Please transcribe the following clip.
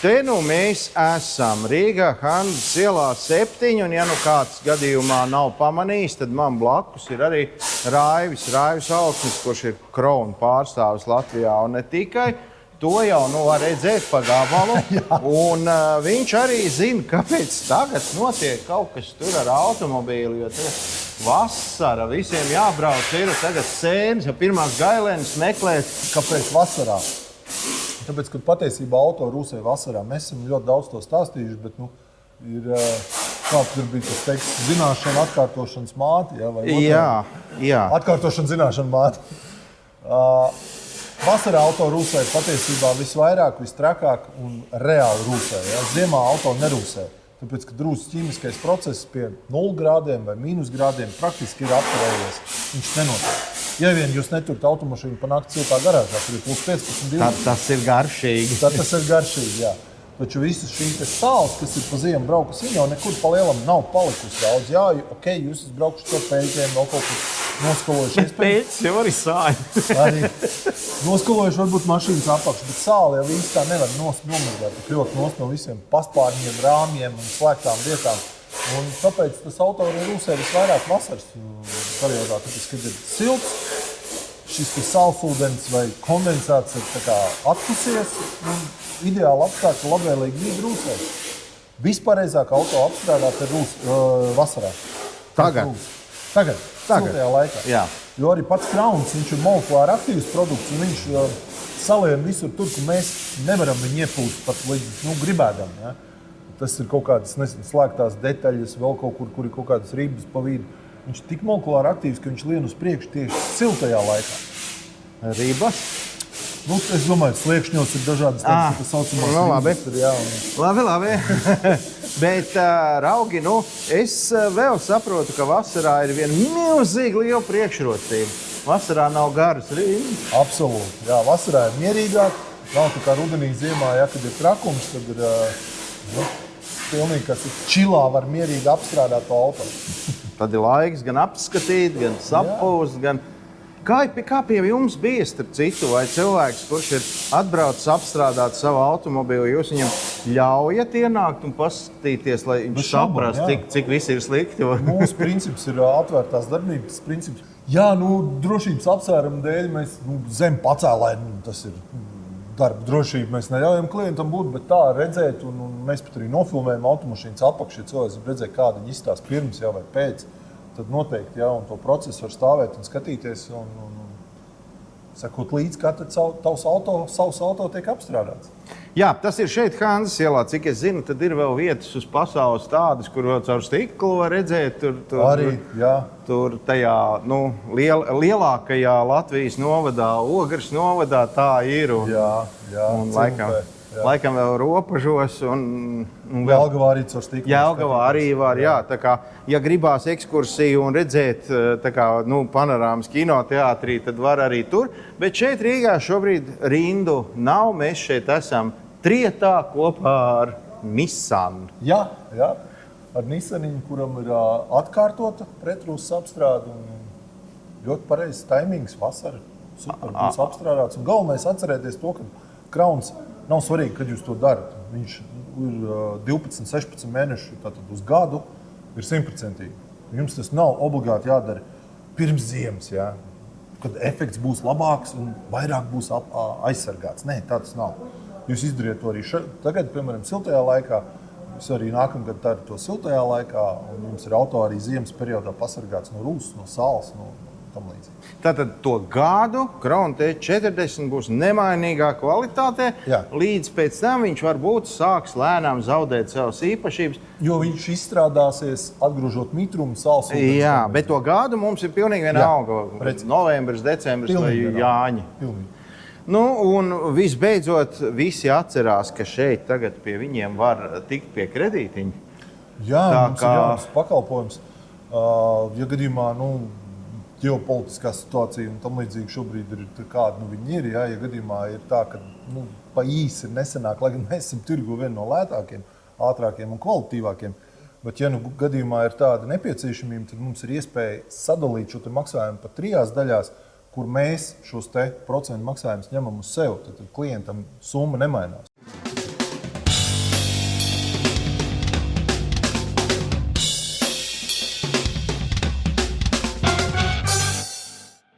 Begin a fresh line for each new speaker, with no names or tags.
Te nu mēs esam Rīgā, Hanzas ielā 7, un ja nu kāds gadījumā nav pamanījis, tad man blakus ir arī Raivis Auksnis, kurš ir Krona pārstāvis Latvijā, un ne tikai. To jau var redzēt pa gabalu, un viņš arī zina, kāpēc tagad notiek kaut kas tur ar automobīli, jo tagad vasara, visiem jābrauc, ir tagad sēnes, ja pirmās gailēnas meklēt.
Kāpēc vasarā? Tāpēc, kad patiesībā auto rūsē vasarā, mēs esam ļoti daudz to stāstījuši, bet ir kāds tur bija tas teksts, zināšana, atkārtošanas māte, vai
Jā.
Atkārtošana, zināšana māte. Vasarā auto rūsē patiesībā visvairāk, vistrakāk un reāli rūsē. Ziemā auto nerūsē. Tāpēc, kad rūsas ķīmiskais process pie 0 grādiem vai mīnus grādiem praktiski ir apturējies, viņš nenotiek. Ja vien jūs neturat automašīnu pa nakti siltā garāžā, tur ir plus 15, 20.
Tas ir garšīgi.
Tas ir garšīgi, jā. Taču visas šīs sāls, kas ir pa ziemu braukas, viņa jau nekur pa lielam nav palikusi daudz. Jā, ok, jūs esat braukuši ar peļķiem, vēl kaut kur noskalojušies.
Peļķis jau arī sāļ.
Arī noskalojuši varbūt mašīnas apakšu, bet sāli jau īsti tā nevar nomazgāt, tik ļoti no visiem paspārņiem, rāmjiem un slēgtām vietām. Un tāpēc tas auto arī rūsē visvairāk vasaras periodā, tāpēc, kad ir silts, šis salsūdens vai kondensāts ir atkusies un ideāli apstākļi labvēlīgi vidi rūsē. Vispārreizāk auto apstrādāt ir vasarā.
Tagad.
Siltajā laikā.
Jā.
Jo arī pats krauns, viņš ir molekulāri aktīvs produkts un viņš salien visur tur, kur mēs nevaram viņu iepūst pat līdz gribēdam. Ja? Tas ir kaut kādas slēgtās detaļas, vēl kaut kur ir kaut kādas ribas pa vidu. Viņš ir tik molekulāri aktīvs, ka viņš lien uz priekšu tieši siltajā laikā.
Ribas?
Es domāju, sliekšņos ir dažādas tādas saucamās ribas.
Labi. Bet, raugi, es vēl saprotu, ka vasarā ir viena milzīga liela priekšrocība. Vasarā nav garas rindas.
Absolūti. Jā, vasarā ir mierīgāk. Nav tā kā rudenī, ziemā, kad ir trakums, tad ir pilnīgi, kas ir čilā, var mierīgi apstrādāt to auto.
Tad ir laiks gan apskatīt, gan sapūst, gan... Kā pie jums bija, starp citu, vai cilvēks, kurš ir atbraucis apstrādāt savu automobīlu, jūs viņam ļaujat ienākt un paskatīties, lai viņš saprast, cik viss ir slikti?
Mūsu princips ir atvērtās darbības princips. Jā, drošības apsvērumu dēļ mēs zem pacēlēm, tas ir darba drošība, mēs neļaujam klientam būt, bet tā redzēt, un mēs pat arī nofilmējam automašīnas apakšu, ja cilvēks redzēt, kāda viņa izstās pirms vai pēc. Tad noteikti, un to procesu var stāvēt un skatīties un sakot līdz, kā tad savs auto tiek apstrādāts.
Jā, tas ir šeit Hanzas ielā, cik es zinu, tad ir vēl vietas uz pasaules tādas, kur vēl caur stiklu var redzēt. Tur tajā lielākajā Latvijas novadā, Ogres novadā tā ir. Un laikam vēl Ropažos un
Jelgavā arī caur stiklu.
Jelgavā arī var, tā kā, ja gribās ekskursiju un redzēt panorāmas kinoteātrī, tad var arī tur. Bet šeit Rīgā šobrīd rindu nav, mēs šeit esam trietā kopā ar Nissan.
Jā, ar Nissaniņu, kuram ir atkārtota pretrūsas apstrāde un ļoti pareizs taimings, vasara, super būs apstrādāts. Un galvenais atcerēties to, ka krauns nav svarīgi, kad jūs to darat. Viņš ir 12, 16 mēneši, tātad uz gadu ir 100%. Jums tas nav obligāti jādara pirms ziemas, kad efekts būs labāks un vairāk būs aizsargāts. Nē, tā tas nav. Jūs izdariet to arī tagad, piemēram, siltajā laikā. Jūs arī nākamgad darat to siltajā laikā, un jums ir auto arī ziemas periodā pasargāts no rūsas, no sāls, no tam līdzīgi.
Tātad to gadu Krona T40 būs nemainīgā kvalitātē, līdz pēc tam viņš varbūt sāks lēnām zaudēt savas īpašības.
Jo viņš izstrādāsies atgrūžot mitrumu, sāls.
Jā, bet to gadu mums ir pilnīgi vienalga. Novembris, decembris vai Jāņi. Un visbeidzot, visi atcerās, ka šeit tagad pie viņiem var tikt pie kredītiņa.
Jā, mums ir jauns pakalpojums. Ja gadījumā, ģeopolitiskā situācija un tam līdzīgi šobrīd ir kāda viņi ir. Ja gadījumā ir tā, ka pa īsi ir nesenāk, lai gan mēs esam tirgu viena no lētākiem, ātrākiem un kvalitīvākiem. Bet ja gadījumā ir tāda nepieciešamība, tad mums ir iespēja sadalīt šo maksājumu pa 3 daļās, kur mēs šos procentu maksājumus ņemam uz sevi. Tad klientam summa nemainās.